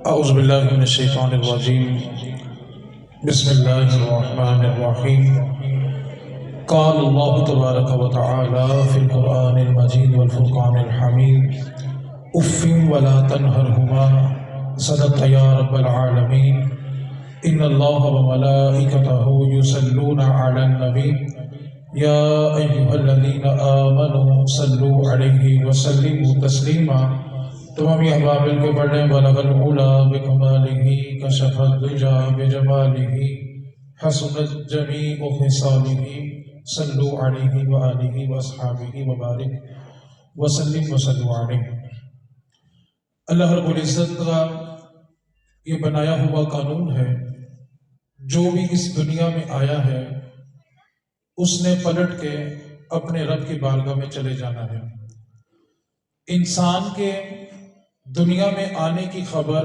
اعوذ باللہ من الشیطان الرجیم بسم اللہ الرحمن الرحیم قال اللہ تبارک و تعالی فی القرآن المجید والفرقان الحمید اف ولا تنہرہما صدقت یا رب العالمین ان اللہ وملائکتہ یصلون علی النبی یا ایہا الذین آمنوا صلوا علیہ وسلموا تسلیما۔ تمامی احباب کے پڑھنے بلغ العلا بکمالہ کشف الدجا بجمالہ حسنت جمیع خصالہ صلوا علیہ وآلہ واصحابہ وبارک وسلم وصلوا علیہ۔ اللہ رب العزت کا یہ بنایا ہوا قانون ہے، جو بھی اس دنیا میں آیا ہے اس نے پلٹ کے اپنے رب کی بارگاہ میں چلے جانا ہے۔ انسان کے دنیا میں آنے کی خبر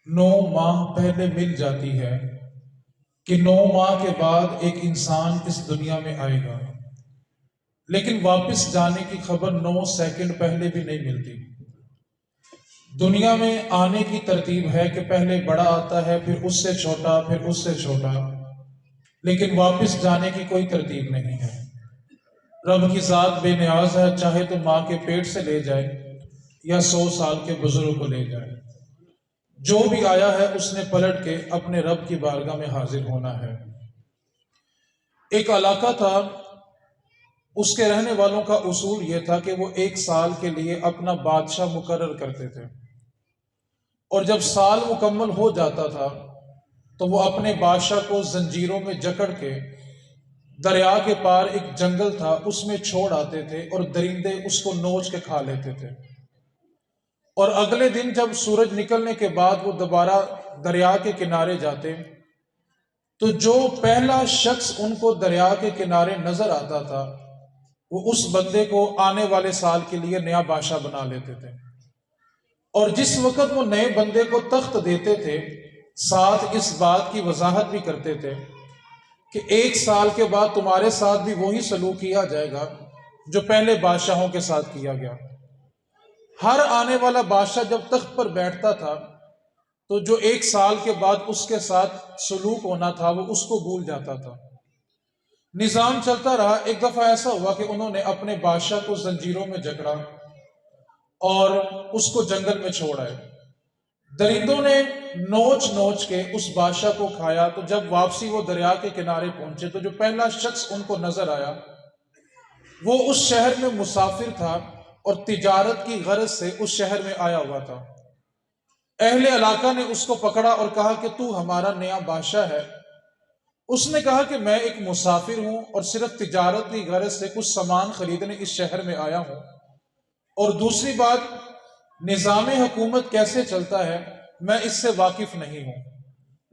9 ماہ پہلے مل جاتی ہے کہ 9 ماہ کے بعد ایک انسان اس دنیا میں آئے گا، لیکن واپس جانے کی خبر 9 سیکنڈ پہلے بھی نہیں ملتی۔ دنیا میں آنے کی ترتیب ہے کہ پہلے بڑا آتا ہے، پھر اس سے چھوٹا، پھر اس سے چھوٹا، لیکن واپس جانے کی کوئی ترتیب نہیں ہے۔ رب کی ذات بے نیاز ہے، چاہے تو ماں کے پیٹ سے لے جائے یا 100 سال کے بزرگ کو لے جائے، جو بھی آیا ہے اس نے پلٹ کے اپنے رب کی بارگاہ میں حاضر ہونا ہے۔ ایک علاقہ تھا، اس کے رہنے والوں کا اصول یہ تھا کہ وہ 1 سال کے لیے اپنا بادشاہ مقرر کرتے تھے، اور جب سال مکمل ہو جاتا تھا تو وہ اپنے بادشاہ کو زنجیروں میں جکڑ کے دریا کے پار ایک جنگل تھا اس میں چھوڑ آتے تھے، اور درندے اس کو نوچ کے کھا لیتے تھے۔ اور اگلے دن جب سورج نکلنے کے بعد وہ دوبارہ دریا کے کنارے جاتے تو جو پہلا شخص ان کو دریا کے کنارے نظر آتا تھا وہ اس بندے کو آنے والے سال کے لیے نیا بادشاہ بنا لیتے تھے۔ اور جس وقت وہ نئے بندے کو تخت دیتے تھے، ساتھ اس بات کی وضاحت بھی کرتے تھے کہ 1 سال کے بعد تمہارے ساتھ بھی وہی سلوک کیا جائے گا جو پہلے بادشاہوں کے ساتھ کیا گیا۔ ہر آنے والا بادشاہ جب تخت پر بیٹھتا تھا تو جو 1 سال کے بعد اس کے ساتھ سلوک ہونا تھا وہ اس کو بھول جاتا تھا۔ نظام چلتا رہا۔ ایک دفعہ ایسا ہوا کہ انہوں نے اپنے بادشاہ کو زنجیروں میں جکڑا اور اس کو جنگل میں چھوڑ آئے۔ درندوں نے نوچ نوچ کے اس بادشاہ کو کھایا۔ تو جب واپسی وہ دریا کے کنارے پہنچے تو جو پہلا شخص ان کو نظر آیا وہ اس شہر میں مسافر تھا اور تجارت کی غرض سے اس شہر میں آیا ہوا تھا۔ اہل علاقہ نے اس کو پکڑا اور کہا کہ تو ہمارا نیا بادشاہ ہے؟ اس نے کہا کہ میں ایک مسافر ہوں اور صرف تجارت کی غرض سے کچھ سامان خریدنے اس شہر میں آیا ہوں، اور دوسری بات نظام حکومت کیسے چلتا ہے میں اس سے واقف نہیں ہوں،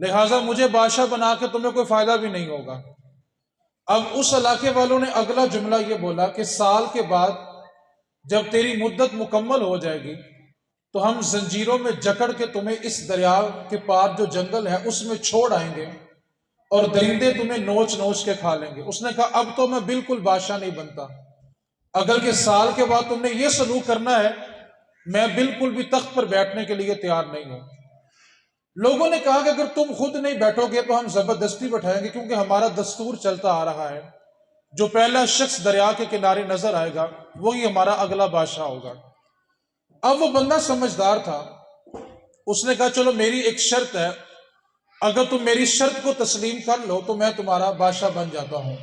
لہٰذا مجھے بادشاہ بنا کے تمہیں کوئی فائدہ بھی نہیں ہوگا۔ اب اس علاقے والوں نے اگلا جملہ یہ بولا کہ سال کے بعد جب تیری مدت مکمل ہو جائے گی تو ہم زنجیروں میں جکڑ کے تمہیں اس دریا کے پار جو جنگل ہے اس میں چھوڑ آئیں گے اور درندے تمہیں نوچ نوچ کے کھا لیں گے۔ اس نے کہا اب تو میں بالکل بادشاہ نہیں بنتا، اگر کہ سال کے بعد تم نے یہ سلوک کرنا ہے میں بالکل بھی تخت پر بیٹھنے کے لیے تیار نہیں ہوں۔ لوگوں نے کہا کہ اگر تم خود نہیں بیٹھو گے تو ہم زبردستی بٹھائیں گے، کیونکہ ہمارا دستور چلتا آ رہا ہے جو پہلا شخص دریا کے کنارے نظر آئے گا وہی ہمارا اگلا بادشاہ ہوگا۔ اب وہ بندہ سمجھدار تھا، اس نے کہا چلو میری ایک شرط ہے، اگر تم میری شرط کو تسلیم کر لو تو میں تمہارا بادشاہ بن جاتا ہوں۔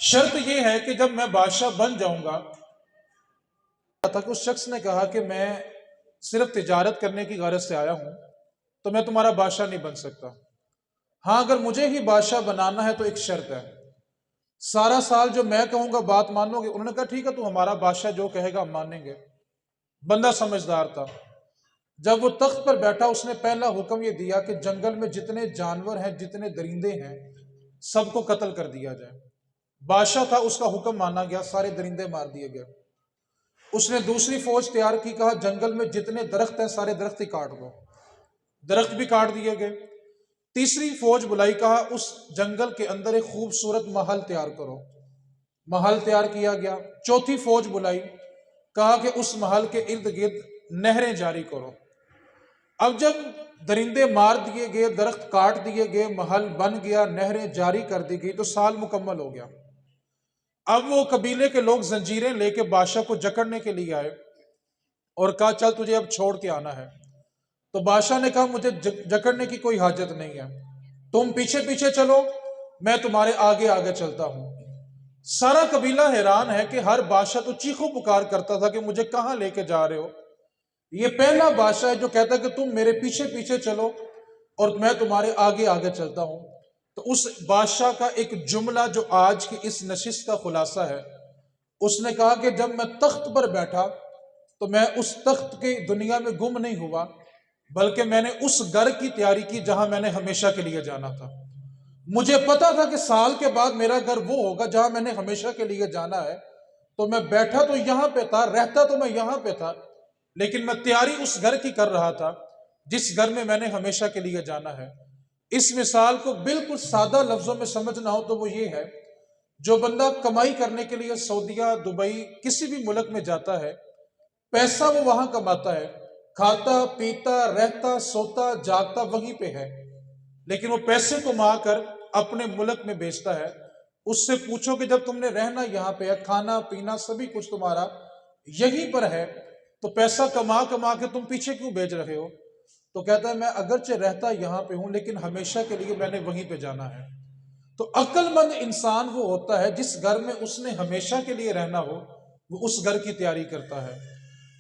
شرط یہ ہے کہ جب میں بادشاہ بن جاؤں گا تھا کہ اس شخص نے کہا کہ میں صرف تجارت کرنے کی غرض سے آیا ہوں تو میں تمہارا بادشاہ نہیں بن سکتا، ہاں اگر مجھے ہی بادشاہ بنانا ہے تو ایک شرط ہے، سارا سال جو میں کہوں گا بات مانو گے؟ انہوں نے کہا ٹھیک ہے تو ہمارا بادشاہ جو کہے گا ہم مانیں گے۔ بندہ سمجھدار تھا، جب وہ تخت پر بیٹھا اس نے پہلا حکم یہ دیا کہ جنگل میں جتنے جانور ہیں جتنے درندے ہیں سب کو قتل کر دیا جائے۔ بادشاہ تھا، اس کا حکم مانا گیا، سارے درندے مار دیے گئے۔ اس نے دوسری فوج تیار کی، کہا جنگل میں جتنے درخت ہیں سارے درخت ہی کاٹ دو، درخت بھی کاٹ دیے گئے۔ تیسری فوج بلائی، کہا اس جنگل کے اندر ایک خوبصورت محل تیار کرو، محل تیار کیا گیا۔ چوتھی فوج بلائی، کہا کہ اس محل کے ارد گرد نہریں جاری کرو۔ اب جب درندے مار دیے گئے، درخت کاٹ دیے گئے، محل بن گیا، نہریں جاری کر دی گئی، تو سال مکمل ہو گیا۔ اب وہ قبیلے کے لوگ زنجیریں لے کے بادشاہ کو جکڑنے کے لیے آئے اور کہا چل تجھے اب چھوڑ کے آنا ہے۔ تو بادشاہ نے کہا مجھے جکڑنے کی کوئی حاجت نہیں ہے، تم پیچھے پیچھے چلو، میں تمہارے آگے آگے چلتا ہوں۔ سارا قبیلہ حیران ہے کہ ہر بادشاہ تو چیخو پکار کرتا تھا کہ مجھے کہاں لے کے جا رہے ہو، یہ پہلا بادشاہ ہے جو کہتا ہے کہ تم میرے پیچھے پیچھے چلو اور میں تمہارے آگے آگے چلتا ہوں۔ تو اس بادشاہ کا ایک جملہ جو آج کی اس نشست کا خلاصہ ہے، اس نے کہا کہ جب میں تخت پر بیٹھا تو میں اس تخت کی دنیا میں گم نہیں ہوا، بلکہ میں نے اس گھر کی تیاری کی جہاں میں نے ہمیشہ کے لیے جانا تھا۔ مجھے پتا تھا کہ سال کے بعد میرا گھر وہ ہوگا جہاں میں نے ہمیشہ کے لیے جانا ہے، تو میں بیٹھا تو یہاں پہ تھا، رہتا تو میں یہاں پہ تھا، لیکن میں تیاری اس گھر کی کر رہا تھا جس گھر میں نے ہمیشہ کے لیے جانا ہے۔ اس مثال کو بالکل سادہ لفظوں میں سمجھنا ہو تو وہ یہ ہے، جو بندہ کمائی کرنے کے لیے سعودیہ، دبئی، کسی بھی ملک میں جاتا ہے، پیسہ وہ وہاں کماتا ہے، کھاتا پیتا رہتا سوتا جاگتا وہیں پہ ہے، لیکن وہ پیسے کما کر اپنے ملک میں بیچتا ہے۔ اس سے پوچھو کہ جب تم نے رہنا یہاں پہ ہے، کھانا پینا سبھی کچھ تمہارا یہیں پر ہے، تو پیسہ کما کما کے تم پیچھے کیوں بیچ رہے ہو؟ تو کہتا ہے میں اگرچہ رہتا یہاں پہ ہوں لیکن ہمیشہ کے لیے میں نے وہیں پہ جانا ہے۔ تو عقل مند انسان وہ ہوتا ہے جس گھر میں اس نے ہمیشہ کے لیے رہنا ہو، وہ اس گھر کی تیاری کرتا ہے۔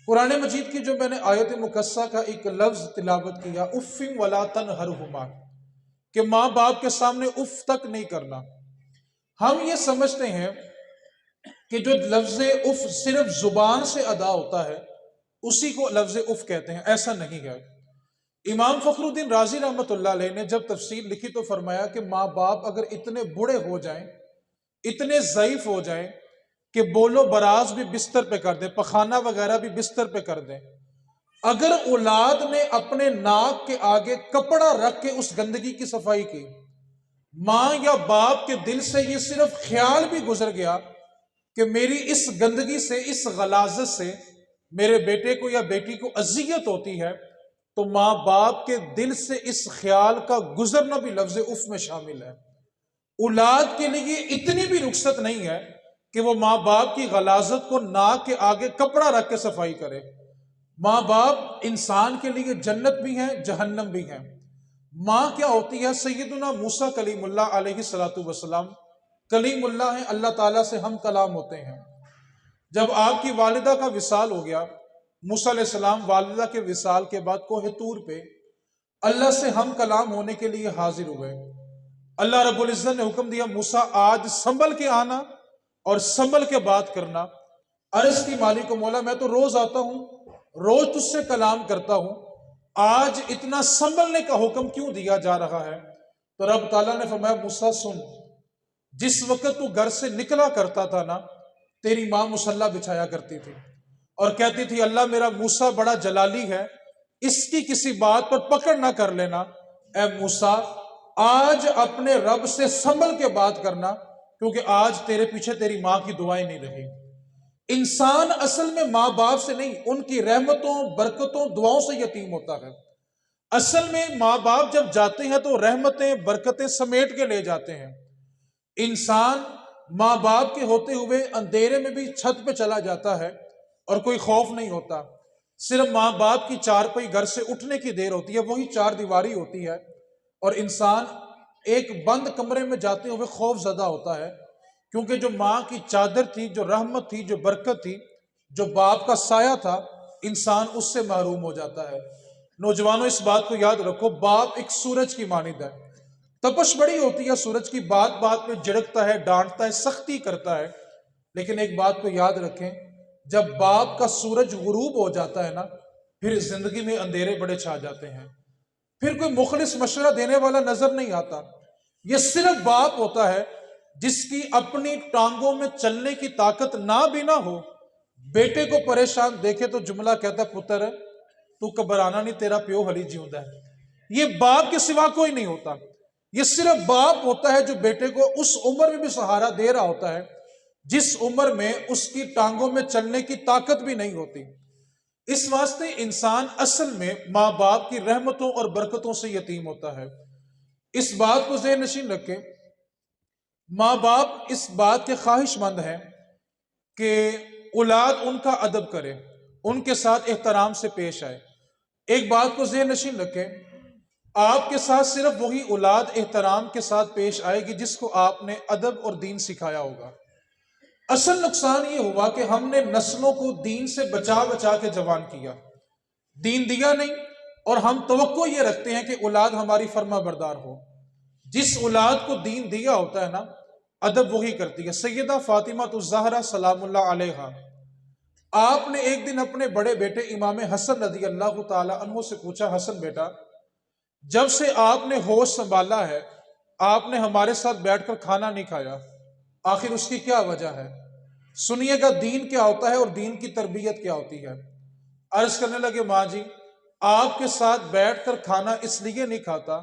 قرآن مجید کی جو میں نے آیت مقدسہ کا ایک لفظ تلاوت کیا، اف ولا تنہرہما، کہ ماں باپ کے سامنے اف تک نہیں کرنا۔ ہم یہ سمجھتے ہیں کہ جو لفظ اف صرف زبان سے ادا ہوتا ہے اسی کو لفظ اف کہتے ہیں، ایسا نہیں ہے۔ امام فخر الدین رازی رحمۃ اللہ علیہ نے جب تفسیر لکھی تو فرمایا کہ ماں باپ اگر اتنے بوڑھے ہو جائیں، اتنے ضعیف ہو جائیں کہ بولو براز بھی بستر پہ کر دیں، پخانہ وغیرہ بھی بستر پہ کر دیں، اگر اولاد نے اپنے ناک کے آگے کپڑا رکھ کے اس گندگی کی صفائی کی، ماں یا باپ کے دل سے یہ صرف خیال بھی گزر گیا کہ میری اس گندگی سے، اس غلاظت سے میرے بیٹے کو یا بیٹی کو اذیت ہوتی ہے، تو ماں باپ کے دل سے اس خیال کا گزرنا بھی لفظ اف میں شامل ہے۔ اولاد کے لیے اتنی بھی رخصت نہیں ہے کہ وہ ماں باپ کی غلاظت کو ناک کے آگے کپڑا رکھ کے صفائی کرے۔ ماں باپ انسان کے لیے جنت بھی ہیں، جہنم بھی ہیں۔ ماں کیا ہوتی ہے؟ سیدنا موسیٰ کلیم اللہ علیہ السلام کلیم اللہ ہیں، اللہ تعالیٰ سے ہم کلام ہوتے ہیں۔ جب آپ کی والدہ کا وصال ہو گیا، موسیٰ علیہ السلام والدہ کے وصال کے بعد کوہ طور پہ اللہ سے ہم کلام ہونے کے لیے حاضر ہوئے۔ اللہ رب العزت نے حکم دیا موسیٰ آج سنبھل کے آنا اور سنبھل کے بات کرنا۔ عرض کی مالک و مولا میں تو روز آتا ہوں، روز تجھ سے کلام کرتا ہوں، آج اتنا سنبھلنے کا حکم کیوں دیا جا رہا ہے؟ تو رب تعالیٰ نے فرمایا موسیٰ سن، جس وقت تو گھر سے نکلا کرتا تھا نا، تیری ماں مصلی بچھایا کرتی تھی اور کہتی تھی اللہ میرا موسیٰ بڑا جلالی ہے، اس کی کسی بات پر پکڑ نہ کر لینا۔ اے موسیٰ آج اپنے رب سے سنبھل کے بات کرنا، کیونکہ آج تیرے پیچھے تیری ماں کی دعائیں نہیں رہی۔ انسان اصل میں ماں باپ سے نہیں، ان کی رحمتوں برکتوں دعاؤں سے یتیم ہوتا ہے۔ اصل میں ماں باپ جب جاتے ہیں تو رحمتیں برکتیں سمیٹ کے لے جاتے ہیں۔ انسان ماں باپ کے ہوتے ہوئے اندھیرے میں بھی چھت پہ چلا جاتا ہے اور کوئی خوف نہیں ہوتا، صرف ماں باپ کی چارپائی گھر سے اٹھنے کی دیر ہوتی ہے، وہی چار دیواری ہوتی ہے، اور انسان ایک بند کمرے میں جاتے ہوئے خوف زدہ ہوتا ہے، کیونکہ جو ماں کی چادر تھی، جو رحمت تھی، جو برکت تھی، جو باپ کا سایہ تھا، انسان اس سے محروم ہو جاتا ہے۔ نوجوانوں اس بات کو یاد رکھو، باپ ایک سورج کی مانند ہے، تپش بڑی ہوتی ہے سورج کی، بات بات پہ جھڑکتا ہے، ڈانٹتا ہے، سختی کرتا ہے، لیکن ایک بات کو یاد رکھیں، جب باپ کا سورج غروب ہو جاتا ہے نا، پھر زندگی میں اندھیرے بڑے چھا جاتے ہیں، پھر کوئی مخلص مشورہ دینے والا نظر نہیں آتا۔ یہ صرف باپ ہوتا ہے جس کی اپنی ٹانگوں میں چلنے کی طاقت نہ بھی نہ ہو، بیٹے کو پریشان دیکھے تو جملہ کہتا ہے پتر تو گھبرانا نہیں، تیرا پیو ہلی جیوندا ہے۔ یہ باپ کے سوا کوئی نہیں ہوتا، یہ صرف باپ ہوتا ہے جو بیٹے کو اس عمر میں بھی سہارا دے رہا ہوتا ہے جس عمر میں اس کی ٹانگوں میں چلنے کی طاقت بھی نہیں ہوتی۔ اس واسطے انسان اصل میں ماں باپ کی رحمتوں اور برکتوں سے یتیم ہوتا ہے۔ اس بات کو ذہن نشین رکھیں، ماں باپ اس بات کے خواہش مند ہیں کہ اولاد ان کا ادب کرے، ان کے ساتھ احترام سے پیش آئے۔ ایک بات کو ذہن نشین رکھیں، آپ کے ساتھ صرف وہی اولاد احترام کے ساتھ پیش آئے گی جس کو آپ نے ادب اور دین سکھایا ہوگا۔ اصل نقصان یہ ہوا کہ ہم نے نسلوں کو دین سے بچا بچا کے جوان کیا، دین دیا نہیں، اور ہم توقع یہ رکھتے ہیں کہ اولاد ہماری فرما بردار ہو۔ جس اولاد کو دین دیا ہوتا ہے نا، ادب وہی کرتی ہے۔ سیدہ فاطمہ الزہرا سلام اللہ علیہا، آپ نے ایک دن اپنے بڑے بیٹے امام حسن رضی اللہ تعالی عنہ سے پوچھا، حسن بیٹا، جب سے آپ نے ہوش سنبھالا ہے آپ نے ہمارے ساتھ بیٹھ کر کھانا نہیں کھایا، آخر اس کی کیا وجہ ہے؟ سنیے گا دین کیا ہوتا ہے اور دین کی تربیت کیا ہوتی ہے۔ عرض کرنے لگے، ماں جی آپ کے ساتھ بیٹھ کر کھانا اس لیے نہیں کھاتا،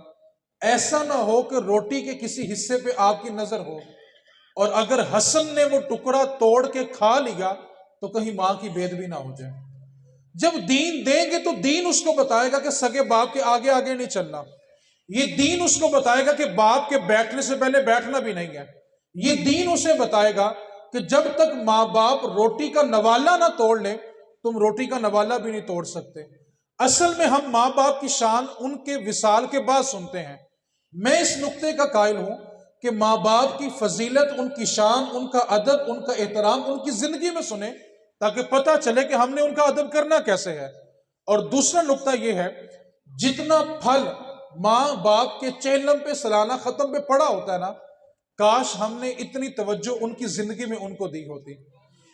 ایسا نہ ہو کہ روٹی کے کسی حصے پہ آپ کی نظر ہو، اور اگر حسن نے وہ ٹکڑا توڑ کے کھا لیا تو کہیں ماں کی بے ادبی نہ ہو جائے۔ جب دین دیں گے تو دین اس کو بتائے گا کہ سگے باپ کے آگے آگے نہیں چلنا، یہ دین اس کو بتائے گا کہ باپ کے بیٹھنے سے پہلے بیٹھنا بھی نہیں ہے، یہ دین اسے بتائے گا کہ جب تک ماں باپ روٹی کا نوالا نہ توڑ لیں تم روٹی کا نوالا بھی نہیں توڑ سکتے۔ اصل میں ہم ماں باپ کی شان ان کے وصال کے بعد سنتے ہیں۔ میں اس نقطے کا قائل ہوں کہ ماں باپ کی فضیلت، ان کی شان، ان کا ادب، ان کا احترام ان کی زندگی میں سنیں تاکہ پتہ چلے کہ ہم نے ان کا ادب کرنا کیسے ہے۔ اور دوسرا نقطہ یہ ہے، جتنا پھل ماں باپ کے چہلم پہ سالانہ ختم پہ پڑا ہوتا ہے نا، کاش ہم نے اتنی توجہ ان کی زندگی میں ان کو دی ہوتی۔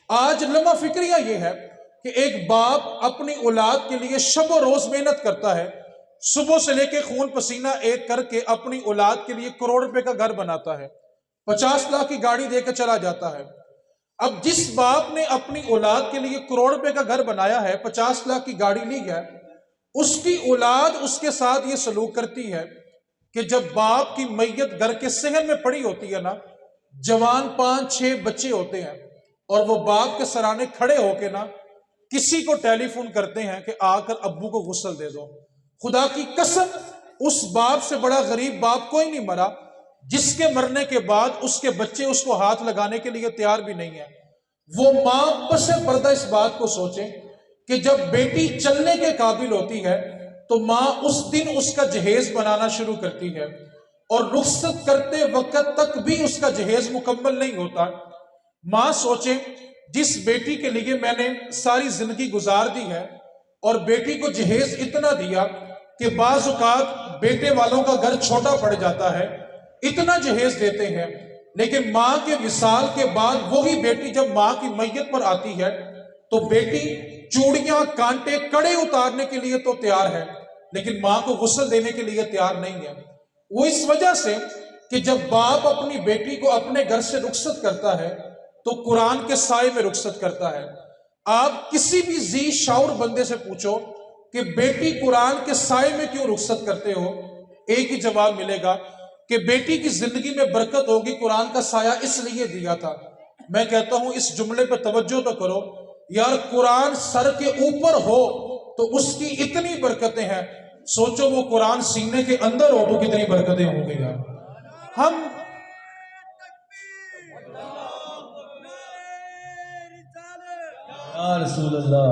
آج لمحہ فکریہ یہ ہے کہ ایک باپ اپنی اولاد کے لیے شب و روز محنت کرتا ہے، صبح سے لے کے خون پسینہ ایک کر کے اپنی اولاد کے لیے کروڑ روپے کا گھر بناتا ہے، 50 لاکھ کی گاڑی دے کے چلا جاتا ہے۔ اب جس باپ نے اپنی اولاد کے لیے کروڑ روپے کا گھر بنایا ہے، 50 لاکھ کی گاڑی لی ہے، اس کی اولاد اس کے ساتھ یہ سلوک کرتی ہے کہ جب باپ کی میت گھر کے صحن میں پڑی ہوتی ہے نا، جوان 5-6 بچے ہوتے ہیں اور وہ باپ کے سرانے کھڑے ہو کے نا کسی کو ٹیلی فون کرتے ہیں کہ آ کر ابو کو غسل دے دو۔ خدا کی قسم اس باپ سے بڑا غریب باپ کوئی نہیں مرا جس کے مرنے کے بعد اس کے بچے اس کو ہاتھ لگانے کے لیے تیار بھی نہیں ہے۔ وہ ماں پس پردہ اس بات کو سوچیں کہ جب بیٹی چلنے کے قابل ہوتی ہے تو ماں اس دن اس کا جہیز بنانا شروع کرتی ہے، اور رخصت کرتے وقت تک بھی اس کا جہیز مکمل نہیں ہوتا۔ ماں سوچیں، جس بیٹی کے لیے میں نے ساری زندگی گزار دی ہے اور بیٹی کو جہیز اتنا دیا کہ بعض اوقات بیٹے والوں کا گھر چھوٹا پڑ جاتا ہے، اتنا جہیز دیتے ہیں، لیکن ماں کے وصال کے بعد وہی بیٹی جب ماں کی میت پر آتی ہے تو بیٹی چوڑیاں، کانٹے، کڑے اتارنے کے لیے تو تیار ہے لیکن ماں کو غسل دینے کے لیے تیار نہیں ہے۔ وہ اس وجہ سے کہ جب باپ اپنی بیٹی کو اپنے گھر سے رخصت کرتا ہے تو قرآن کے سائے میں رخصت کرتا ہے۔ آپ کسی بھی ذی شعور بندے سے پوچھو کہ بیٹی قرآن کے سائے میں کیوں رخصت کرتے ہو، ایک ہی جواب ملے گا کہ بیٹی کی زندگی میں برکت ہوگی، قرآن کا سایہ اس لیے دیا تھا۔ میں کہتا ہوں اس جملے پہ توجہ تو کرو یار، قرآن سر کے اوپر ہو تو اس کی اتنی برکتیں ہیں، سوچو وہ قرآن سینے کے اندر ہو تو کتنی برکتیں ہوں گی یار۔ ہم یا رسول اللہ،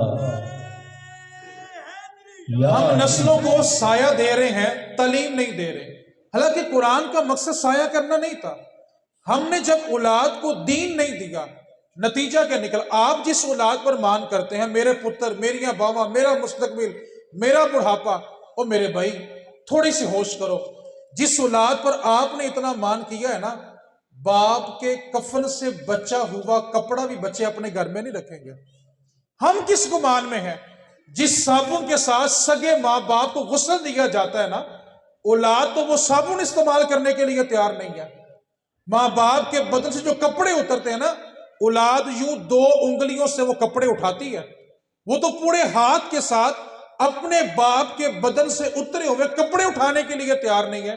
ہم نسلوں کو سایہ دے رہے ہیں، تعلیم نہیں دے رہے، حالانکہ قرآن کا مقصد سایہ کرنا نہیں تھا۔ ہم نے جب اولاد کو دین نہیں دیا، نتیجہ کیا نکلا؟ آپ جس اولاد پر مان کرتے ہیں، میرے پتر، میری باوا، میرا مستقبل، میرا بڑھاپا، اور میرے بھائی تھوڑی سی ہوش کرو، جس اولاد پر آپ نے اتنا مان کیا ہے نا، باپ کے کفن سے بچا ہوا کپڑا بھی بچے اپنے گھر میں نہیں رکھیں گے۔ ہم کس گمان میں ہیں؟ جس صابن کے ساتھ سگے ماں باپ کو غسل دیا جاتا ہے نا، اولاد تو وہ صابن استعمال کرنے کے لیے تیار نہیں ہے۔ ماں باپ کے بدن سے جو کپڑے اترتے ہیں نا، اولاد یوں 2 انگلیوں سے وہ کپڑے اٹھاتی ہے، وہ تو پورے ہاتھ کے ساتھ اپنے باپ کے بدن سے اترے ہوئے کپڑے اٹھانے کے لیے تیار نہیں ہے۔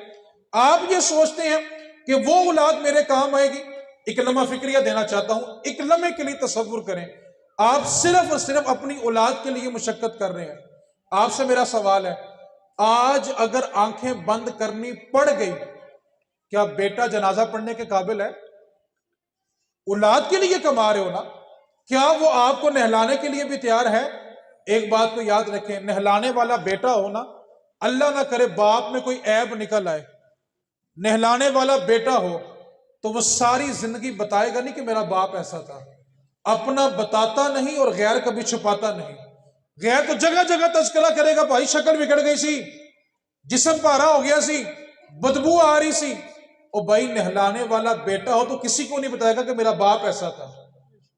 آپ یہ سوچتے ہیں کہ وہ اولاد میرے کام آئے گی۔ ایک لمحہ فکریہ دینا چاہتا ہوں، ایک لمحے کے لیے تصور کریں، آپ صرف اور صرف اپنی اولاد کے لیے مشقت کر رہے ہیں۔ آپ سے میرا سوال ہے، آج اگر آنکھیں بند کرنی پڑ گئی، کیا بیٹا جنازہ پڑھنے کے قابل ہے؟ اولاد کے لیے کما رہے ہو نا، کیا وہ آپ کو نہلانے کے لیے بھی تیار ہے؟ ایک بات کو یاد رکھیں، نہلانے والا بیٹا ہو نا، اللہ نہ کرے باپ میں کوئی عیب نکل آئے، نہلانے والا بیٹا ہو تو وہ ساری زندگی بتائے گا نہیں کہ میرا باپ ایسا تھا، اپنا بتاتا نہیں اور غیر کبھی چھپاتا نہیں۔ غیر تو جگہ جگہ تذکرہ کرے گا، بھائی شکل بگڑ گئی سی، جسم پارا ہو گیا سی، بدبو آ رہی سی۔ اور بھائی نہلانے والا بیٹا ہو تو کسی کو نہیں بتائے گا کہ میرا باپ ایسا تھا،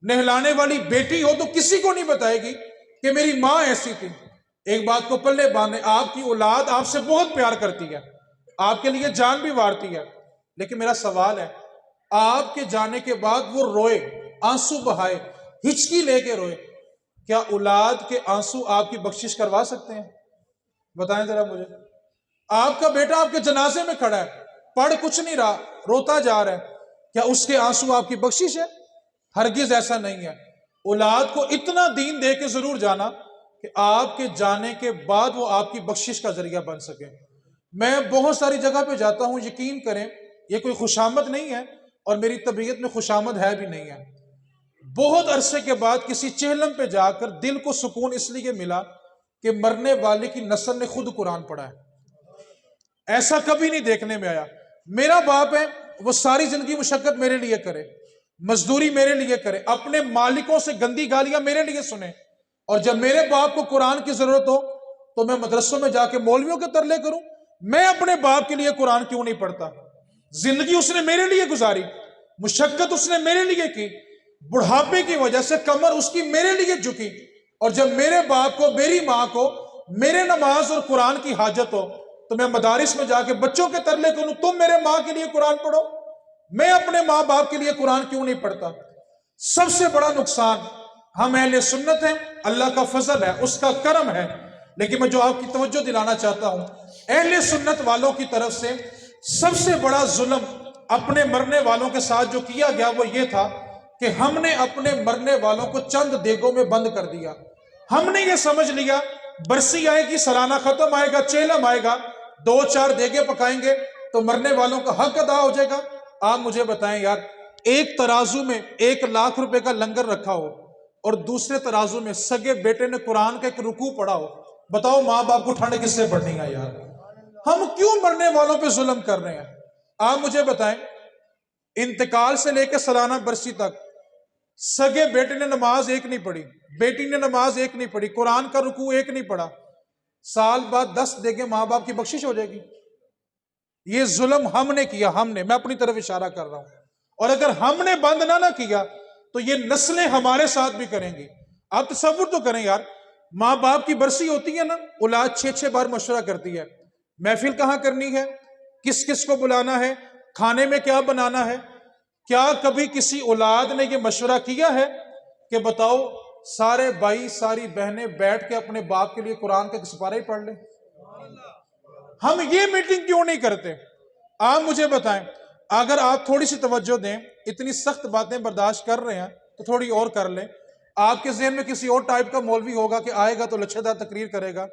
نہلانے والی بیٹی ہو تو کسی کو نہیں بتائے گی کہ میری ماں ایسی تھی۔ ایک بات کو پلے باندھیں، آپ کی اولاد آپ سے بہت پیار کرتی ہے، آپ کے لیے جان بھی وارتی ہے، لیکن میرا سوال ہے، آپ کے جانے کے بعد وہ روئے، آنسو بہائے، ہچکی لے کے روئے، کیا اولاد کے آنسو آپ کی بخشش کروا سکتے ہیں؟ بتائیں ذرا مجھے۔ آپ کا بیٹا آپ کے جنازے میں کھڑا ہے، پڑھ کچھ نہیں رہا، روتا جا رہا ہے، کیا اس کے آنسو آپ کی بخشش ہے؟ ہرگز ایسا نہیں ہے۔ اولاد کو اتنا دین دے کے ضرور جانا کہ آپ کے جانے کے بعد وہ آپ کی بخشش کا ذریعہ بن سکے۔ میں بہت ساری جگہ پہ جاتا ہوں، یقین کریں یہ کوئی خوشامد نہیں ہے اور میری طبیعت میں خوشامد ہے بھی نہیں ہے۔ بہت عرصے کے بعد کسی چہلم پہ جا کر دل کو سکون اس لیے ملا کہ مرنے والے کی نسل نے خود قرآن پڑھا ہے۔ ایسا کبھی نہیں دیکھنے میں آیا۔ میرا باپ ہے، وہ ساری زندگی مشقت میرے لیے کرے، مزدوری میرے لیے کرے، اپنے مالکوں سے گندی گالیاں میرے لیے سنے، اور جب میرے باپ کو قرآن کی ضرورت ہو تو میں مدرسوں میں جا کے مولویوں کے ترلے کروں؟ میں اپنے باپ کے لیے قرآن کیوں نہیں پڑھتا؟ زندگی اس نے میرے لیے گزاری، مشقت اس نے میرے لیے کی، بڑھاپے کی وجہ سے کمر اس کی میرے لیے جھکی، اور جب میرے باپ کو، میری ماں کو میرے نماز اور قرآن کی حاجت ہو تو میں مدارس میں جا کے بچوں کے ترلے کروں تم میرے ماں کے لیے قرآن پڑھو؟ میں اپنے ماں باپ کے لیے قرآن کیوں نہیں پڑھتا؟ سب سے بڑا نقصان، ہم اہل سنت ہیں، اللہ کا فضل ہے، اس کا کرم ہے، لیکن میں جو آپ کی توجہ دلانا چاہتا ہوں، اہل سنت والوں کی طرف سے سب سے بڑا ظلم اپنے مرنے والوں کے ساتھ جو کیا گیا وہ یہ تھا کہ ہم نے اپنے مرنے والوں کو چند دیگوں میں بند کر دیا۔ ہم نے یہ سمجھ لیا برسی آئے گی، سالانہ ختم آئے گا، چیلم آئے گا، 2-4 دیگیں پکائیں گے تو مرنے والوں کا حق ادا ہو جائے گا۔ آپ مجھے بتائیں یار، ایک ترازو میں 1 لاکھ روپے کا لنگر رکھا ہو اور دوسرے ترازو میں سگے بیٹے نے قرآن کا ایک رکوع پڑھا ہو، بتاؤ ماں باپ کو ٹھنڈ کس سے پڑنی ہے یار؟ ہم کیوں مرنے والوں پہ ظلم کر رہے ہیں؟ آپ مجھے بتائیں، انتقال سے لے کے سالانہ برسی تک سگے بیٹے نے نماز ایک نہیں پڑھی، بیٹی نے نماز ایک نہیں پڑھی، قرآن کا رکوع ایک نہیں پڑھا، سال بعد 10 دیگیں ماں باپ کی بخشش ہو جائے گی؟ یہ ظلم ہم نے کیا، میں اپنی طرف اشارہ کر رہا ہوں، اور اگر ہم نے بند نہ کیا تو یہ نسلیں ہمارے ساتھ بھی کریں گی۔ آپ تصور تو کریں یار، ماں باپ کی برسی ہوتی ہے نا، اولاد 6 بار مشورہ کرتی ہے، محفل کہاں کرنی ہے، کس کس کو بلانا ہے، کھانے میں کیا بنانا ہے۔ کیا کبھی کسی اولاد نے یہ مشورہ کیا ہے کہ بتاؤ سارے بھائی ساری بہنیں بیٹھ کے اپنے باپ کے لیے قرآن کا ایک سپارہ ہی پڑھ لیں؟ ہم یہ میٹنگ کیوں نہیں کرتے؟ آپ مجھے بتائیں، اگر آپ تھوڑی سی توجہ دیں، اتنی سخت باتیں برداشت کر رہے ہیں تو تھوڑی اور کر لیں۔ آپ کے ذہن میں کسی اور ٹائپ کا مولوی ہوگا کہ آئے گا تو لچھے دار تقریر کرے گا۔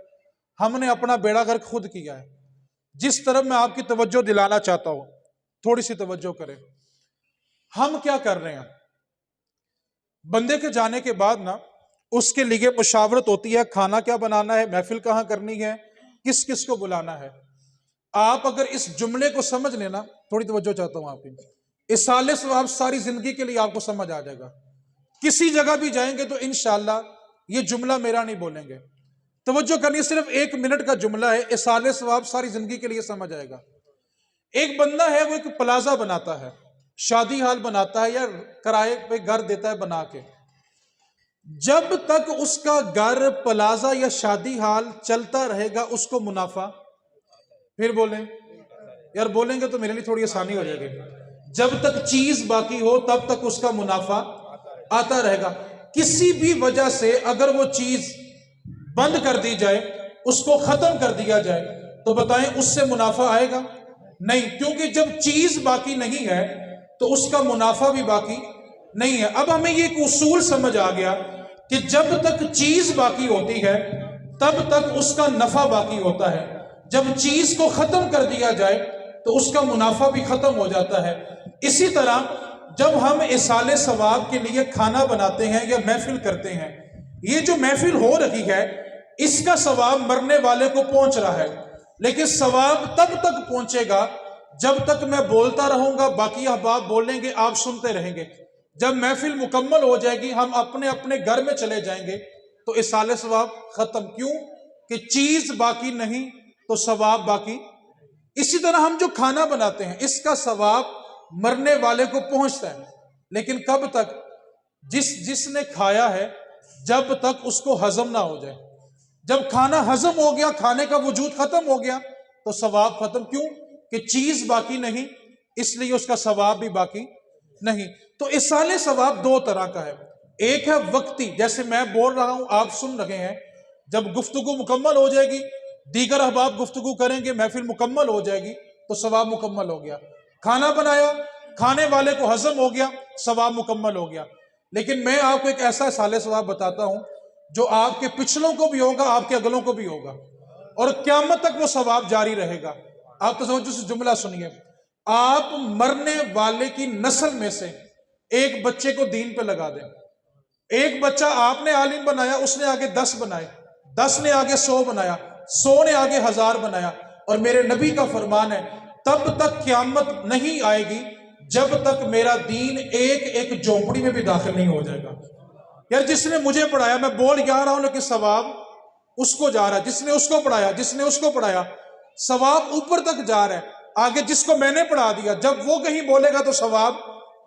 ہم نے اپنا بیڑا غرق خود کیا ہے۔ جس طرف میں آپ کی توجہ دلانا چاہتا ہوں، تھوڑی سی توجہ کریں۔ ہم کیا کر رہے ہیں؟ بندے کے جانے کے بعد نا اس کے لیے مشاورت ہوتی ہے، کھانا کیا بنانا ہے، محفل کہاں کرنی ہے، کس کس کو بلانا ہے۔ آپ اگر اس جملے کو سمجھ لینا، تھوڑی توجہ چاہتا ہوں آپ کی، اصالے ثواب ساری زندگی کے لیے آپ کو سمجھ آ جائے گا۔ کسی جگہ بھی جائیں گے تو انشاءاللہ یہ جملہ میرا نہیں بولیں گے، توجہ کرنی، صرف 1 منٹ کا جملہ ہے، اصالے ثواب ساری زندگی کے لیے سمجھ آئے گا۔ ایک بندہ ہے، وہ ایک پلازہ بناتا ہے، شادی ہال بناتا ہے یا کرائے پہ گھر دیتا ہے بنا کے۔ جب تک اس کا گھر، پلازہ یا شادی ہال چلتا رہے گا اس کو منافع، پھر بولیں یار، بولیں گے تو میرے لیے تھوڑی آسانی ہو جائے گی، جب تک چیز باقی ہو تب تک اس کا منافع آتا رہے گا۔ کسی بھی وجہ سے اگر وہ چیز بند کر دی جائے، اس کو ختم کر دیا جائے تو بتائیں اس سے منافع آئے گا؟ نہیں، کیونکہ جب چیز باقی نہیں ہے تو اس کا منافع بھی باقی نہیں ہے۔ اب ہمیں یہ ایک اصول سمجھ آ گیا کہ جب تک چیز باقی ہوتی ہے تب تک اس کا نفع باقی ہوتا ہے، جب چیز کو ختم کر دیا جائے تو اس کا منافع بھی ختم ہو جاتا ہے۔ اسی طرح جب ہم ایصال ثواب کے لیے کھانا بناتے ہیں یا محفل کرتے ہیں، یہ جو محفل ہو رہی ہے اس کا ثواب مرنے والے کو پہنچ رہا ہے، لیکن ثواب تب تک پہنچے گا جب تک میں بولتا رہوں گا، باقی احباب بولیں گے، آپ سنتے رہیں گے۔ جب محفل مکمل ہو جائے گی، ہم اپنے اپنے گھر میں چلے جائیں گے تو ایصال ثواب ختم۔ کیوں؟ کہ چیز باقی نہیں تو ثواب باقی۔ اسی طرح ہم جو کھانا بناتے ہیں اس کا ثواب مرنے والے کو پہنچتا ہے، لیکن کب تک؟ جس نے کھایا ہے جب تک اس کو ہضم نہ ہو جائے۔ جب کھانا ہضم ہو گیا، کھانے کا وجود ختم ہو گیا تو ثواب ختم۔ کیوں؟ کہ چیز باقی نہیں، اس لیے اس کا ثواب بھی باقی نہیں۔ تو ایصال ثواب دو طرح کا ہے، ایک ہے وقتی، جیسے میں بول رہا ہوں آپ سن رہے ہیں، جب گفتگو مکمل ہو جائے گی دیگر احباب گفتگو کریں گے، محفل مکمل ہو جائے گی تو ثواب مکمل ہو گیا۔ کھانا بنایا، کھانے والے کو ہضم ہو گیا، ثواب مکمل ہو گیا۔ لیکن میں آپ کو ایک ایسا ایصال ثواب بتاتا ہوں جو آپ کے پچھلوں کو بھی ہوگا، آپ کے اگلوں کو بھی ہوگا، اور قیامت تک وہ ثواب جاری رہے گا۔ آپ توجہ سے جملہ سنیے، آپ مرنے والے کی نسل میں سے ایک بچے کو دین پہ لگا دیں، ایک بچہ آپ نے عالم بنایا، اس نے آگے 10 بنائے، 10 نے آگے 100 بنایا، 100 نے آگے 1000 بنایا، اور میرے نبی کا فرمان ہے تب تک قیامت نہیں آئے گی جب تک میرا دین ایک ایک جھونپڑی میں بھی داخل نہیں ہو جائے گا۔ یار جس نے مجھے پڑھایا، میں بول جا رہا ہوں لیکن ثواب اس کو جا رہا ہے، جس نے اس کو پڑھایا، جس نے اس کو پڑھایا، ثواب اوپر تک جا رہا ہے۔ آگے جس کو میں نے پڑھا دیا، جب وہ کہیں بولے گا تو ثواب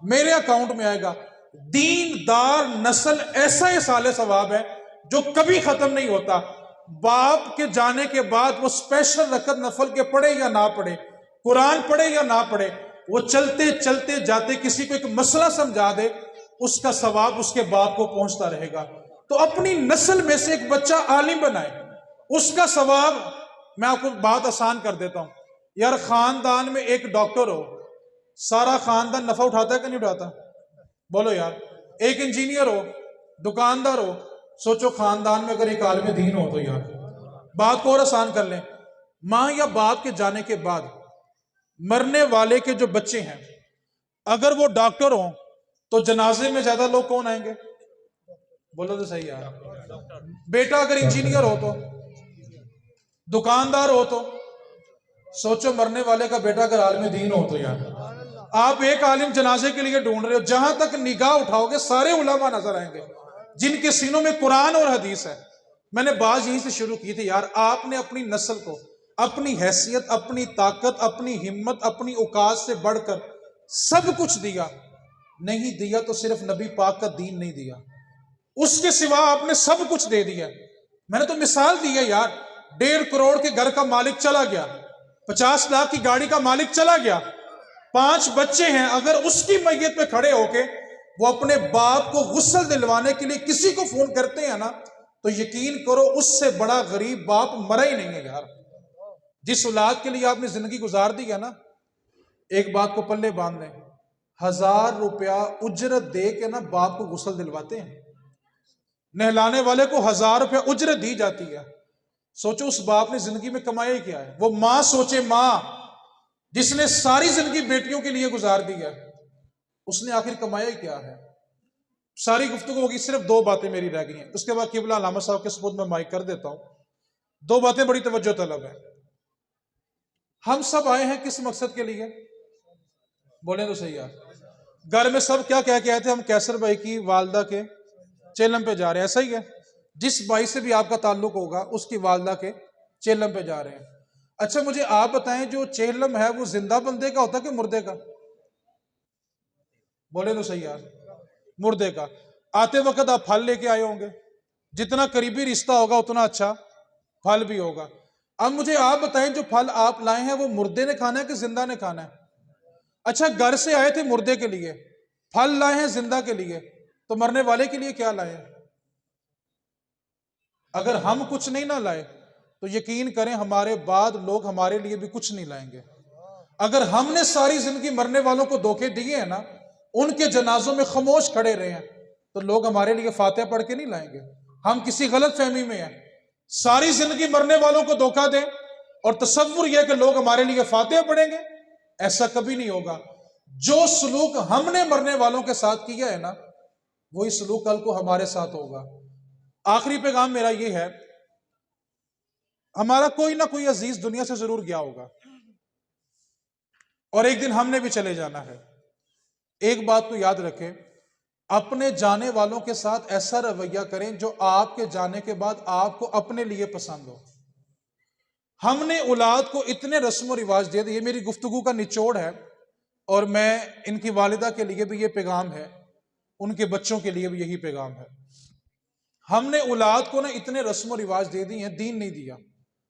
میرے اکاؤنٹ میں آئے گا۔ دین دار نسل ایسا ایصال ثواب ہے جو کبھی ختم نہیں ہوتا۔ باپ کے جانے کے بعد وہ سپیشل رکعت نفل کے پڑھے یا نہ پڑھے، قرآن پڑھے یا نہ پڑھے، وہ چلتے چلتے جاتے کسی کو ایک مسئلہ سمجھا دے، اس کا ثواب اس کے باپ کو پہنچتا رہے گا۔ تو اپنی نسل میں سے ایک بچہ عالم بنائے، اس کا ثواب، میں آپ کو بات آسان کر دیتا ہوں۔ یار خاندان میں ایک ڈاکٹر ہو، سارا خاندان نفع اٹھاتا ہے کہ نہیں اٹھاتا؟ بولو یار۔ ایک انجینئر ہو، دکاندار ہو، سوچو خاندان میں اگر ایک عالم دین ہو تو یار بات کو اور آسان کر لیں۔ ماں یا باپ کے جانے کے بعد مرنے والے کے جو بچے ہیں اگر وہ ڈاکٹر ہوں تو جنازے میں زیادہ لوگ کون آئیں گے؟ بولو تو صحیح یار۔ بیٹا اگر انجینئر ہو تو، دکاندار ہو تو، سوچو مرنے والے کا بیٹا اگر عالم دین ہو تو یار آپ ایک عالم جنازے کے لیے ڈھونڈ رہے ہو، جہاں تک نگاہ اٹھاؤ گے سارے علماء نظر آئیں گے جن کے سینوں میں قرآن اور حدیث ہے۔ میں نے بات یہیں سے شروع کی تھی، یار آپ نے اپنی نسل کو اپنی حیثیت، اپنی طاقت، اپنی ہمت، اپنی اوقات سے بڑھ کر سب کچھ دیا، نہیں دیا تو صرف نبی پاک کا دین نہیں دیا، اس کے سوا آپ نے سب کچھ دے دیا۔ میں نے تو مثال دی ہے یار، 1.5 کروڑ کے گھر کا مالک چلا گیا، 50 لاکھ کی گاڑی کا مالک چلا گیا، 5 بچے ہیں، اگر اس کی میت پہ کھڑے ہو کے وہ اپنے باپ کو غسل دلوانے کے لیے کسی کو فون کرتے ہیں نا تو یقین کرو اس سے بڑا غریب باپ مرا ہی نہیں ہے یار۔ جس اولاد کے لیے آپ نے زندگی گزار دی ہے نا، ایک بات کو پلے باندھ لیں، 1000 روپیہ اجرت دے کے نا باپ کو غسل دلواتے ہیں، نہلانے والے کو 1000 روپیہ اجرت دی جاتی ہے۔ سوچو اس باپ نے زندگی میں کمایا ہی کیا ہے؟ وہ ماں سوچے، ماں جس نے ساری زندگی بیٹیوں کے لیے گزار دی ہے، اس نے آخر کمایا ہی کیا ہے؟ ساری گفتگو ہوگی، صرف 2 باتیں میری رہ گئی ہیں، اس کے بعد قبلہ علامہ صاحب کے سپرد میں مائک کر دیتا ہوں۔ 2 باتیں بڑی توجہ طلب ہے۔ ہم سب آئے ہیں کس مقصد کے لیے؟ بولیں تو صحیح یار۔ گھر میں سب کیا کہہ کے آئے تھے؟ ہم کیسر بھائی کی والدہ کے چیلم پہ جا رہے ہیں، ایسا ہی ہے؟ جس بھائی سے بھی آپ کا تعلق ہوگا اس کی والدہ کے چیلم پہ جا رہے ہیں۔ اچھا مجھے آپ بتائیں، جو چیلم ہے وہ زندہ بندے کا ہوتا کہ مردے کا؟ بولے تو صحیح یار، مردے کا۔ آتے وقت آپ پھل لے کے آئے ہوں گے، جتنا قریبی رشتہ ہوگا اتنا اچھا پھل بھی ہوگا۔ اب مجھے آپ بتائیں، جو پھل آپ لائے ہیں وہ مردے نے کھانا ہے کہ زندہ نے کھانا ہے؟ اچھا گھر سے آئے تھے مردے کے لیے، پھل لائے ہیں زندہ کے لیے، تو مرنے والے کے لیے کیا لائے ہیں؟ اگر ہم کچھ نہیں نہ لائے تو یقین کریں ہمارے بعد لوگ ہمارے لیے بھی کچھ نہیں لائیں گے۔ اگر ہم نے ساری زندگی مرنے والوں کو دھوکے دیے ہیں نا، ان کے جنازوں میں خاموش کھڑے رہے ہیں، تو لوگ ہمارے لیے فاتحہ پڑھ کے نہیں لائیں گے. ہم کسی غلط فہمی میں ہیں. ساری زندگی مرنے والوں کو دھوکہ دیں اور تصور یہ کہ لوگ ہمارے لیے فاتحہ پڑھیں گے، ایسا کبھی نہیں ہوگا. جو سلوک ہم نے مرنے والوں کے ساتھ کیا ہے نا، وہی سلوک کل کو ہمارے ساتھ ہوگا. آخری پیغام میرا یہ ہے، ہمارا کوئی نہ کوئی عزیز دنیا سے ضرور گیا ہوگا اور ایک دن ہم نے بھی چلے جانا ہے. ایک بات کو یاد رکھیں، اپنے جانے والوں کے ساتھ ایسا رویہ کریں جو آپ کے جانے کے بعد آپ کو اپنے لیے پسند ہو. ہم نے اولاد کو اتنے رسم و رواج دے دیے. یہ میری گفتگو کا نچوڑ ہے اور میں ان کی والدہ کے لیے بھی یہ پیغام ہے، ان کے بچوں کے لیے بھی یہی پیغام ہے. ہم نے اولاد کو نا اتنے رسم و رواج دے دی ہیں، دین نہیں دیا،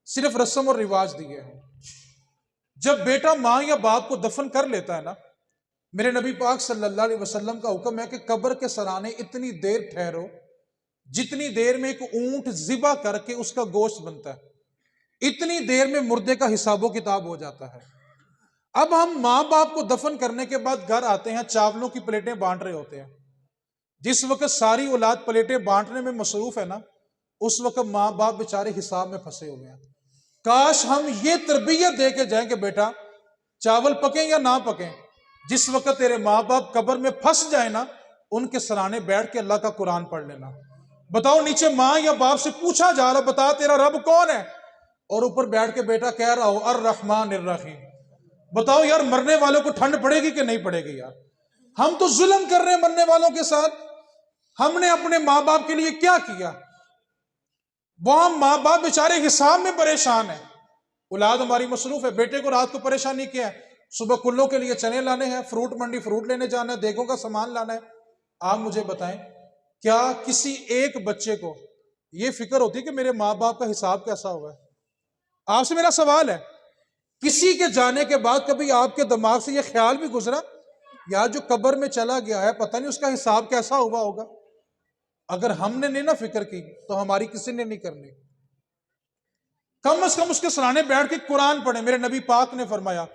صرف رسم اور رواج دیے ہیں. جب بیٹا ماں یا باپ کو دفن کر لیتا ہے نا، میرے نبی پاک صلی اللہ علیہ وسلم کا حکم ہے کہ قبر کے سرانے اتنی دیر ٹھہرو جتنی دیر میں ایک اونٹ ذبح کر کے اس کا گوشت بنتا ہے. اتنی دیر میں مردے کا حساب و کتاب ہو جاتا ہے. اب ہم ماں باپ کو دفن کرنے کے بعد گھر آتے ہیں، چاولوں کی پلیٹیں بانٹ رہے ہوتے ہیں. جس وقت ساری اولاد پلیٹیں بانٹنے میں مصروف ہے نا، اس وقت ماں باپ بیچارے حساب میں پھنسے ہوئے ہیں. کاش ہم یہ تربیت دے کے جائیں کہ بیٹا چاول پکیں یا نہ پکیں، جس وقت تیرے ماں باپ قبر میں پھنس جائیں نا، ان کے سرانے بیٹھ کے اللہ کا قرآن پڑھ لینا. بتاؤ نیچے ماں یا باپ سے پوچھا جا رہا بتا تیرا رب کون ہے، اور اوپر بیٹھ کے بیٹا کہہ رہا ہو الرحمن الرحیم. بتاؤ یار مرنے والوں کو ٹھنڈ پڑے گی کہ نہیں پڑے گی؟ یار ہم تو ظلم کر رہے ہیں مرنے والوں کے ساتھ. ہم نے اپنے ماں باپ کے لیے کیا کیا؟ وہاں ماں باپ بیچارے حساب میں پریشان ہیں. اولاد ہماری مصروف ہے. بیٹے کو رات کو پریشان نہیں کیا ہے، صبح کلوں کے لیے چنے لانے ہیں، فروٹ منڈی فروٹ لینے جانا ہے، دیگوں کا سامان لانا ہے. آپ مجھے بتائیں کیا کسی ایک بچے کو یہ فکر ہوتی کہ میرے ماں باپ کا حساب کیسا ہوگا؟ آپ سے میرا سوال ہے، کسی کے جانے کے بعد کبھی آپ کے دماغ سے یہ خیال بھی گزرا یار جو قبر میں چلا گیا ہے پتہ نہیں اس کا حساب کیسا ہوا ہوگا؟ اگر ہم نے نہیں نا فکر کی تو ہماری کسی نے نہیں کرنی. کم از کم اس کے سرانے بیٹھ کے قرآن پڑھیں. میرے نبی پاک نے فرمایا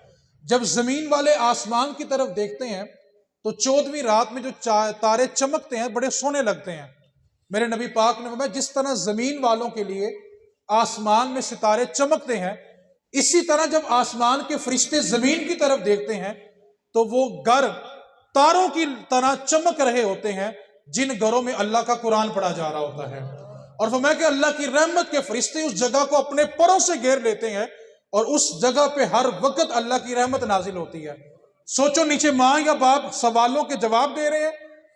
جب زمین والے آسمان کی طرف دیکھتے ہیں تو 14ویں رات میں جو تارے چمکتے ہیں بڑے سونے لگتے ہیں. میرے نبی پاک نے فرمایا جس طرح زمین والوں کے لیے آسمان میں ستارے چمکتے ہیں، اسی طرح جب آسمان کے فرشتے زمین کی طرف دیکھتے ہیں تو وہ گھر تاروں کی طرح چمک رہے ہوتے ہیں جن گھروں میں اللہ کا قرآن پڑھا جا رہا ہوتا ہے. اور فرمایا کہ اللہ کی رحمت کے فرشتے اس جگہ کو اپنے پروں سے گھیر لیتے ہیں اور اس جگہ پہ ہر وقت اللہ کی رحمت نازل ہوتی ہے. سوچو نیچے ماں یا باپ سوالوں کے جواب دے رہے ہیں،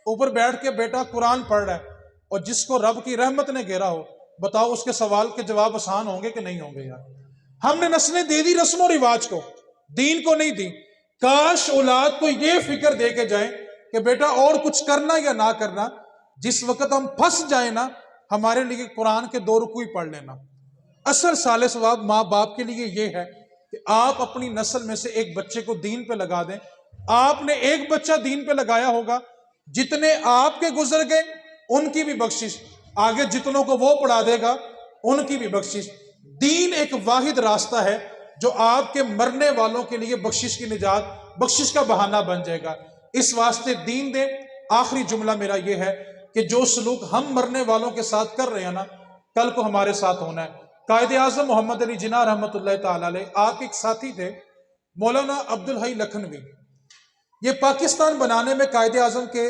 اوپر بیٹھ کے بیٹا قرآن پڑھ رہا ہے، اور جس کو رب کی رحمت نے گھیرا ہو بتاؤ اس کے سوال کے جواب آسان ہوں گے کہ نہیں ہوں گے؟ یار ہم نے نسلیں دے دی رسم و رواج کو، دین کو نہیں دی. کاش اولاد کو یہ فکر دے کے جائیں کہ بیٹا اور کچھ کرنا یا نہ کرنا، جس وقت ہم پھنس جائیں نا ہمارے لیے قرآن کے 2 رکوع ہی پڑھ لینا. اصل صالح ثواب ماں باپ کے لیے یہ ہے کہ آپ اپنی نسل میں سے ایک بچے کو دین پہ لگا دیں. آپ نے ایک بچہ دین پہ لگایا ہوگا، جتنے آپ کے گزر گئے ان کی بھی بخشش، آگے جتنوں کو وہ پڑھا دے گا ان کی بھی بخشش. دین ایک واحد راستہ ہے جو آپ کے مرنے والوں کے لیے بخشش کی نجات، بخشش کا بہانہ بن جائے گا. اس واسطے دین دیں. آخری جملہ میرا یہ ہے کہ جو سلوک ہم مرنے والوں کے ساتھ کر رہے ہیں نا، کل کو ہمارے ساتھ ہونا ہے. قائد اعظم محمد علی جناح رحمۃ اللہ تعالی علیہ، آپ کے ایک ساتھی تھے مولانا عبدالحی لکھنوی. یہ پاکستان بنانے میں قائد اعظم کے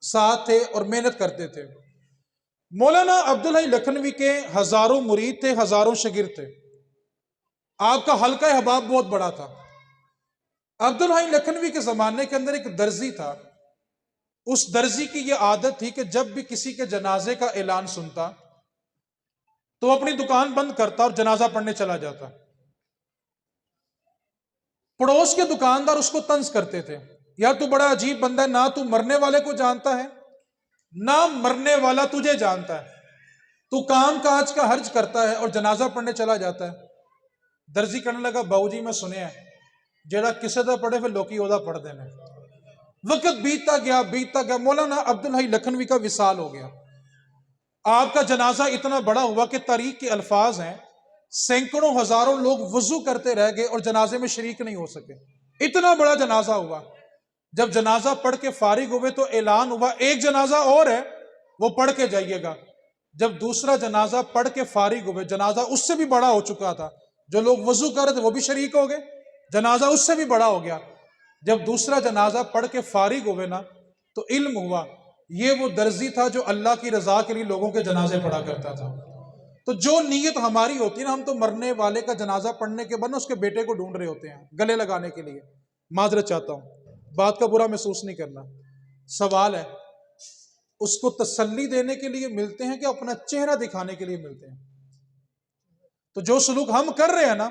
ساتھ تھے اور محنت کرتے تھے. مولانا عبدالحی لکھنوی کے ہزاروں مرید تھے، ہزاروں شاگرد تھے. آپ کا حلقہ احباب بہت بڑا تھا. عبدالحی لکھنوی کے زمانے کے اندر ایک درزی تھا. اس درزی کی یہ عادت تھی کہ جب بھی کسی کے جنازے کا اعلان سنتا تو اپنی دکان بند کرتا اور جنازہ پڑھنے چلا جاتا. پڑوس کے دکاندار اس کو طنز کرتے تھے، یار تو بڑا عجیب بندہ ہے، نہ تو مرنے والے کو جانتا ہے نہ مرنے والا تجھے جانتا ہے، تو کام کاج کا حرج کرتا ہے اور جنازہ پڑھنے چلا جاتا ہے. درزی کہنے لگا باؤ جی میں سنیا ہے جیڑا کسے دا پڑھے پھر لوکی اودا پڑھ دینے. وقت بیتتا گیا، مولانا عبدالحی لکھنوی کا وصال ہو گیا. آپ کا جنازہ اتنا بڑا ہوا کہ تاریخ کے الفاظ ہیں سینکڑوں ہزاروں لوگ وضو کرتے رہ گئے اور جنازے میں شریک نہیں ہو سکے. اتنا بڑا جنازہ ہوا. جب جنازہ پڑھ کے فارغ ہوئے تو اعلان ہوا ایک جنازہ اور ہے، وہ پڑھ کے جائیے گا۔ جب دوسرا جنازہ پڑھ کے فارغ ہوئے، جنازہ اس سے بھی بڑا ہو چکا تھا، جو لوگ وضو کر رہے تھے وہ بھی شریک ہو گئے، جنازہ اس سے بھی بڑا ہو گیا۔ جب دوسرا جنازہ پڑھ کے فارغ ہوئے نا تو علم ہوا یہ وہ درزی تھا جو اللہ کی رضا کے لیے لوگوں کے جنازے پڑھا کرتا تھا۔ تو جو نیت ہماری ہوتی ہے نا، ہم تو مرنے والے کا جنازہ پڑھنے کے بعد نا اس کے بیٹے کو ڈھونڈ رہے ہوتے ہیں گلے لگانے کے لیے۔ معذرت چاہتا ہوں، بات کا برا محسوس نہیں کرنا۔ سوال ہے، اس کو تسلی دینے کے لیے ملتے ہیں کہ اپنا چہرہ دکھانے کے لیے ملتے ہیں؟ تو جو سلوک ہم کر رہے ہیں نا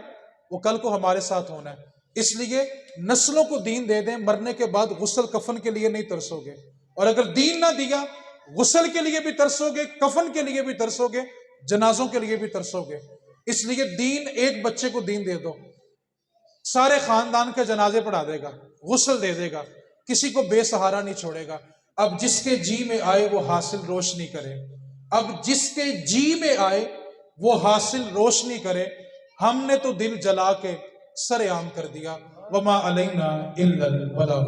وہ کل کو ہمارے ساتھ ہونا ہے۔ اس لیے نسلوں کو دین دے دیں، مرنے کے بعد غسل کفن کے لیے نہیں ترسو گے، اور اگر دین نہ دیا غسل کے لیے بھی ترسو گے، کفن کے لیے بھی ترسو گے، جنازوں کے لیے بھی ترسو گے۔ اس لیے دین، ایک بچے کو دین دے دو، سارے خاندان کے جنازے پڑھا دے گا، غسل دے دے گا، کسی کو بے سہارا نہیں چھوڑے گا۔ اب جس کے جی میں آئے وہ حاصل روشنی کرے، اب جس کے جی میں آئے وہ حاصل روشنی کرے۔ ہم نے تو دل جلا کے سر عام کر دیا، وما علینا الا البلاغ۔